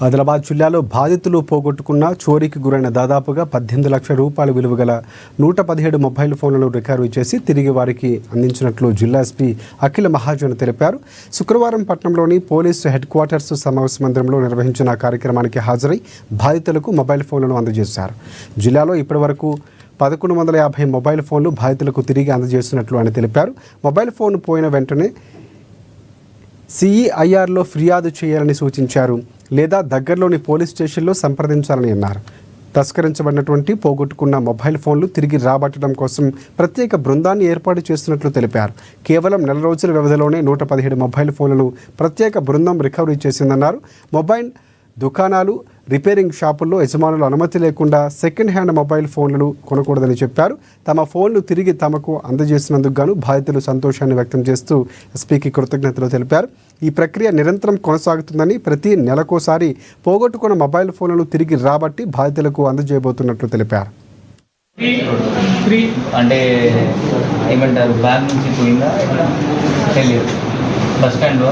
ఆదిలాబాద్ జిల్లాలో బాధితులు పోగొట్టుకున్న చోరీకి గురైన దాదాపుగా 18 లక్షల రూపాయల విలువ గల 117 మొబైల్ ఫోన్లను రికవరీ చేసి తిరిగి వారికి అందించినట్లు జిల్లా ఎస్పీ అఖిల మహాజన్ తెలిపారు. శుక్రవారం పట్టణంలోని పోలీసు హెడ్ క్వార్టర్స్ సమావేశ మందిరంలో నిర్వహించిన కార్యక్రమానికి హాజరై బాధితులకు మొబైల్ ఫోన్లను అందజేశారు. జిల్లాలో ఇప్పటివరకు 1150 మొబైల్ ఫోన్లు బాధితులకు తిరిగి అందజేస్తున్నట్లు ఆయన తెలిపారు. మొబైల్ ఫోన్ పోయిన వెంటనే CEIRలో ఫిర్యాదు చేయాలని సూచించారు. లేదా దగ్గరలోని పోలీస్ స్టేషన్లో సంప్రదించాలని అన్నారు. తస్కరించబడినటువంటి పోగొట్టుకున్న మొబైల్ ఫోన్లు తిరిగి రాబట్టడం కోసం ప్రత్యేక బృందాన్ని ఏర్పాటు చేస్తున్నట్లు తెలిపారు. కేవలం 4 రోజుల వ్యవధిలోనే 117 మొబైల్ ఫోన్లను ప్రత్యేక బృందం రికవరీ చేసిందన్నారు. మొబైల్ దుకాణాలు, రిపేరింగ్ షాపుల్లో యజమానులు అనుమతి లేకుండా సెకండ్ హ్యాండ్ మొబైల్ ఫోన్లను కొనకూడదని చెప్పారు. తమ ఫోన్లు తిరిగి తమకు అందజేసినందుకు గాను బాధితులు సంతోషాన్ని వ్యక్తం చేస్తూ ఎస్పీకి కృతజ్ఞతలు తెలిపారు. ఈ ప్రక్రియ నిరంతరం కొనసాగుతుందని, ప్రతి నెలకోసారి పోగొట్టుకున్న మొబైల్ ఫోన్లను తిరిగి రాబట్టి బాధితులకు అందజేయబోతున్నట్లు తెలిపారు. అంటే ఏమంటారు, బ్యాగ్ నుంచి పోయిందా తెలియదు, బస్ స్టాండ్